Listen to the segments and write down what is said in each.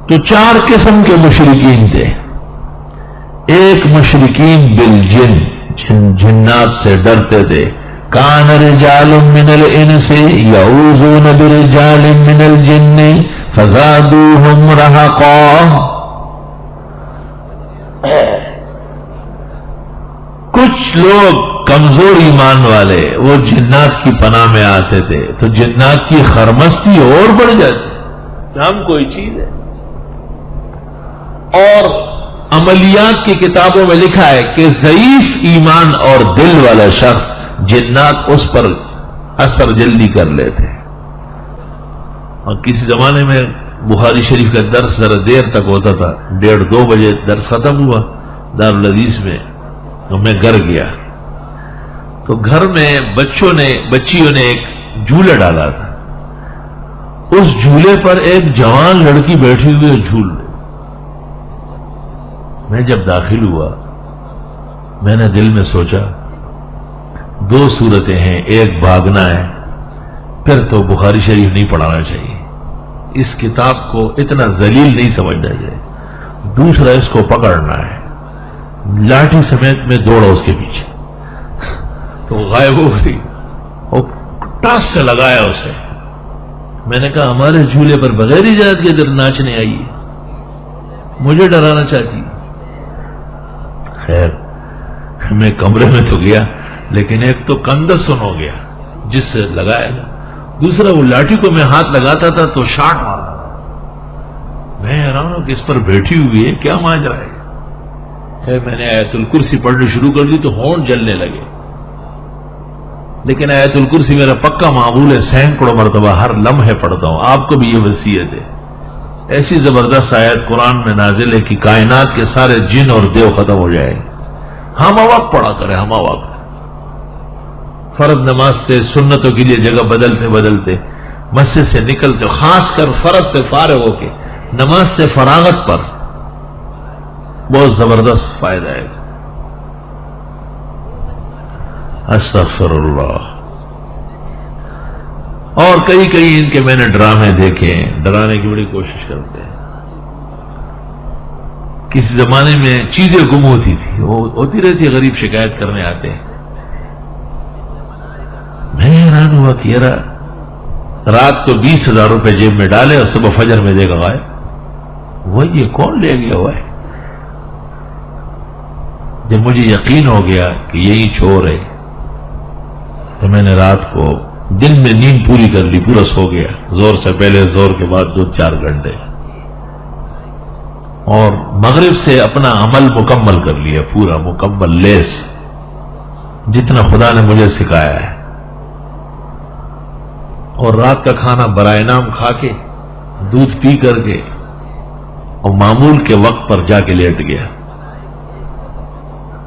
تو 4 قسم کے مشرکین تھے. ایک مشرکین بالجن، جنات سے ڈرتے تھے. کان رجال من الانس یعوذون برجال من الجن فزادوہم رہقا. کچھ لوگ کمزور ایمان والے وہ جنات کی پناہ میں آتے تھے تو جنات کی خرمستی اور بڑھ جاتی، ہم کوئی چیز ہے. اور عملیات کی کتابوں میں لکھا ہے کہ ضعیف ایمان اور دل والا شخص جنات اس پر اثر جلدی کر لیتے. اور کسی زمانے میں بخاری شریف کا درس ذرا دیر تک ہوتا تھا، 1:30-2 بجے درس ختم ہوا دارالحدیث میں. تو میں گھر گیا تو گھر میں بچیوں نے ایک جھولا ڈالا تھا. اس جھولے پر ایک جوان لڑکی بیٹھی ہوئی ہے جھول رہی. میں جب داخل ہوا میں نے دل میں سوچا 2 صورتیں ہیں، ایک بھاگنا ہے، پھر تو بخاری شریف نہیں پڑھانا چاہیے، اس کتاب کو اتنا ذلیل نہیں سمجھنا چاہیے. دوسرا اس کو پکڑنا ہے. لاٹھی سمیت میں دوڑا اس کے پیچھے تو غائب ہو گئی اور ٹاس سے لگایا اسے. میں نے کہا ہمارے جھولے پر بغیر اجازت کے ادھر ناچنے آئی ہے، مجھے ڈرانا چاہتی. خیر میں کمرے میں تو گیا لیکن ایک تو کندس سن ہو گیا جس سے لگایا گیا، دوسرا وہ لاٹھی کو میں ہاتھ لگاتا تھا تو شاٹ مارا. میں حیران ہوں کہ اس پر بیٹھی ہوئی ہے، کیا ماجرا ہے. میں نے آیت الکرسی پڑھنی شروع کر دی تو ہونٹ جلنے لگے. لیکن آیت الکرسی میرا پکا معمول ہے، سینکڑوں مرتبہ ہر لمحے پڑھتا ہوں. آپ کو بھی یہ وصیت ہے. ایسی زبردست آیت قرآن میں نازل ہے کہ کائنات کے سارے جن اور دیو ختم ہو جائے. ہم وقت پڑھا کریں، ہم وقت. فرض نماز سے سنتوں کے لیے جگہ بدلتے مسجد سے نکلتے، خاص کر فرض سے فارغ ہو کے نماز سے فراغت پر بہت زبردست فائدہ ہے. استغفر اللہ. اور کئی ان کے میں نے ڈرامے دیکھے ہیں، ڈرانے کی بڑی کوشش کرتے ہیں. کسی زمانے میں چیزیں گم ہوتی تھی، وہ ہوتی رہتی، غریب شکایت کرنے آتے ہیں. میں حیران ہوا کہ یار رات کو 20,000 روپے جیب میں ڈالے اور صبح فجر میں دے گا غائب. وہ یہ کون لے گیا ہوا ہے؟ جب مجھے یقین ہو گیا کہ یہی چور ہے تو میں نے رات کو دن میں نیند پوری کر لی، پورا سو گیا. زور سے پہلے، زور کے بعد 2-4 گھنٹے، اور مغرب سے اپنا عمل مکمل کر لیا، پورا مکمل لیس جتنا خدا نے مجھے سکھایا ہے. اور رات کا کھانا برائے نام کھا کے، دودھ پی کر کے، اور معمول کے وقت پر جا کے لیٹ گیا.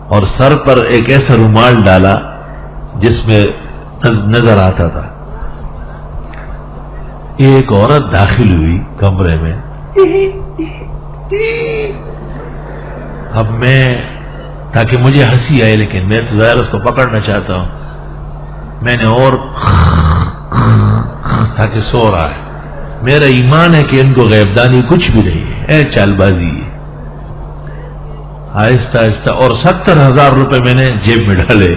اور سر پر ایک ایسا رومال ڈالا جس میں نظر آتا تھا. ایک عورت داخل ہوئی کمرے میں. اب میں، تاکہ مجھے ہنسی آئے لیکن میں تو ظاہر اس کو پکڑنا چاہتا ہوں، میں نے اور تاکہ سو رہا ہے. میرا ایمان ہے کہ ان کو غیبدانی کچھ بھی نہیں ہے، چال بازی ہے. آہستہ آہستہ، اور 70,000 روپے میں نے جیب میں ڈالے.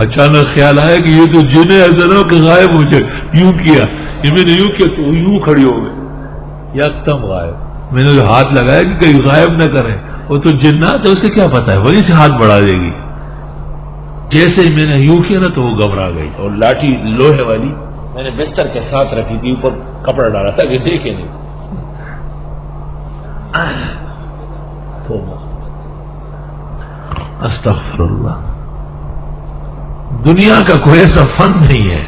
اچانک خیال آیا کہ یہ تو جنہیں ایسا کہ غائب ہو جائے. یوں کیا، یہ میں نے یوں کیا تو یوں کھڑی ہو گئی، یکدم غائب. میں نے ہاتھ لگایا کہ کہیں غائب نہ کریں، وہ تو جنات ہے، اسے کیا پتا ہے، وہی سے ہاتھ بڑھا دے گی. جیسے ہی میں نے یوں کیا نا تو وہ گھبرا گئی. اور لاٹھی لوہے والی میں نے بستر کے ساتھ رکھی تھی، اوپر کپڑا ڈالا تھا کہ دیکھے نہیں. استغفر اللہ. دنیا کا کوئی ایسا فن نہیں ہے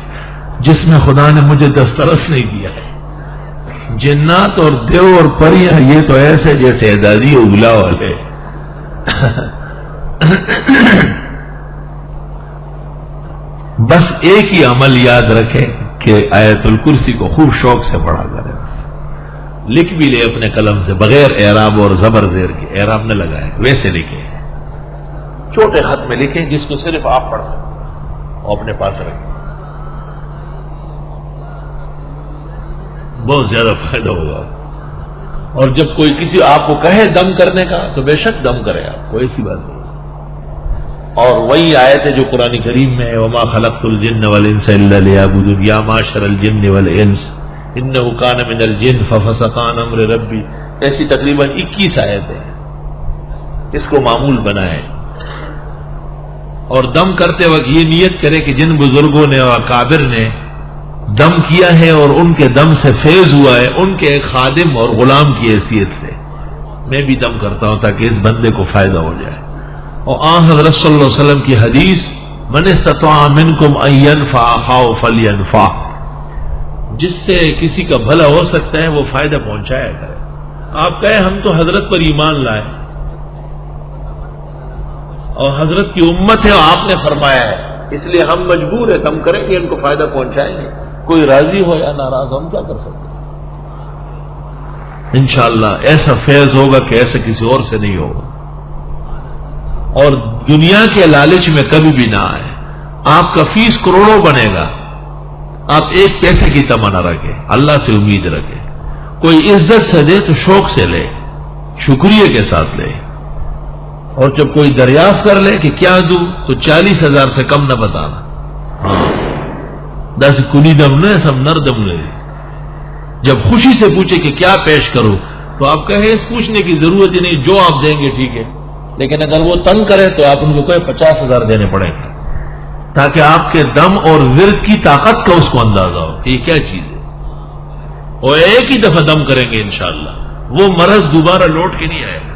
جس میں خدا نے مجھے دسترس نہیں دیا ہے. جنات اور دیو اور پریاں یہ تو ایسے جیسے اعدادی اگلا والے. بس ایک ہی عمل یاد رکھیں کہ آیت الکرسی کو خوب شوق سے پڑھا کریں. لکھ بھی لے اپنے قلم سے بغیر اعراب اور زبر زیر کے، اعراب نہ لگائیں، ویسے لکھیں، چھوٹے خط میں لکھیں جس کو صرف آپ پڑھ سکیں اور اپنے پاس رکھیں. بہت زیادہ فائدہ ہوگا. اور جب کوئی کسی آپ کو کہے دم کرنے کا تو بے شک دم کرے آپ کو، ایسی بات نہیں۔ اور وہی آیت ہے جو قرآن کریم میں ہے وما خلقت الجن والانس الا لیعبدون یا معشر الجن والانس انہ کان من الجن ففسق عن امر ربی، ایسی تقریباً 21 آیتیں ہیں، اس کو معمول بنائیں اور دم کرتے وقت یہ نیت کرے کہ جن بزرگوں نے اور اکابر نے دم کیا ہے اور ان کے دم سے فیض ہوا ہے، ان کے ایک خادم اور غلام کی حیثیت سے میں بھی دم کرتا ہوں تاکہ اس بندے کو فائدہ ہو جائے۔ اور آن حضرت صلی اللہ علیہ وسلم کی حدیث من استطاع منکم ان ينفع اخاه فلينفع، جس سے کسی کا بھلا ہو سکتا ہے وہ فائدہ پہنچایا کرے۔ آپ کہیں ہم تو حضرت پر ایمان لائے اور حضرت کی امت ہے اور آپ نے فرمایا ہے اس لیے ہم مجبور ہیں، ہم کریں گے، ان کو فائدہ پہنچائیں گے، کوئی راضی ہو یا ناراض ہم کیا کر سکتے ہیں۔ انشاءاللہ ایسا فیض ہوگا کہ ایسا کسی اور سے نہیں ہوگا، اور دنیا کے لالچ میں کبھی بھی نہ آئے۔ آپ کا فیس کروڑوں بنے گا، آپ ایک پیسے کی تمنا رکھیں، اللہ سے امید رکھیں۔ کوئی عزت سے دے تو شوق سے لے، شکریہ کے ساتھ لے، اور جب کوئی دریافت کر لے کہ کیا دوں تو 40,000 سے کم نہ بتانا۔ ہاں 10 کلی دم نے سب نر دم لے۔ جب خوشی سے پوچھے کہ کیا پیش کروں تو آپ کہیں اس پوچھنے کی ضرورت ہی نہیں، جو آپ دیں گے ٹھیک ہے، لیکن اگر وہ تنگ کرے تو آپ ان کو کہیں 50,000 دینے پڑیں گے، تاکہ آپ کے دم اور ورد کی طاقت کا اس کو اندازہ ہو کہ یہ کیا چیز ہے۔ اور ایک ہی دفعہ دم کریں گے انشاءاللہ، وہ مرض دوبارہ لوٹ کے نہیں آئے گا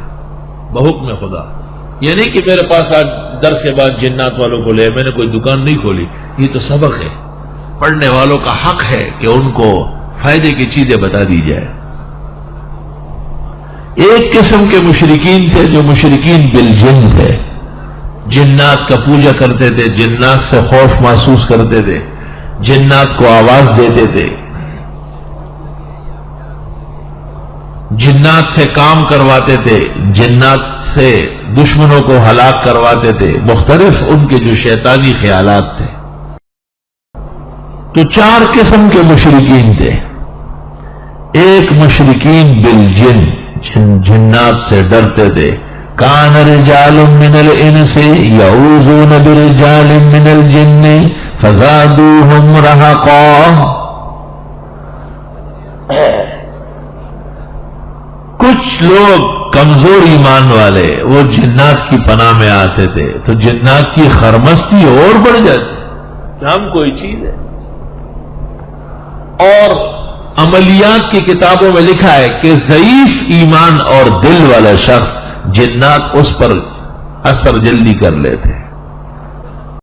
بحکم خدا۔ یہ نہیں کہ میرے پاس آج درس کے بعد جنات والوں کو لے، میں نے کوئی دکان نہیں کھولی، یہ تو سبق ہے، پڑھنے والوں کا حق ہے کہ ان کو فائدے کی چیزیں بتا دی جائے۔ ایک قسم کے مشرکین تھے جو مشرکین بالجن تھے، جنات کا پوجا کرتے تھے، جنات سے خوف محسوس کرتے تھے، جنات کو آواز دیتے تھے، جنات سے کام کرواتے تھے، جنات سے دشمنوں کو ہلاک کرواتے تھے، مختلف ان کے جو شیطانی خیالات تھے۔ تو 4 قسم کے مشرکین تھے۔ ایک مشرکین بالجن، جنات سے ڈرتے تھے، کان رجال من الانس یعوذون برجال من الجن فزادوہم رہقا۔ کچھ لوگ کمزور ایمان والے وہ جنات کی پناہ میں آتے تھے تو جنات کی خرمستی اور بڑھ جاتی کہ ہم کوئی چیز ہے۔ اور عملیات کی کتابوں میں لکھا ہے کہ ضعیف ایمان اور دل والا شخص جنات اس پر اثر جلدی کر لیتے۔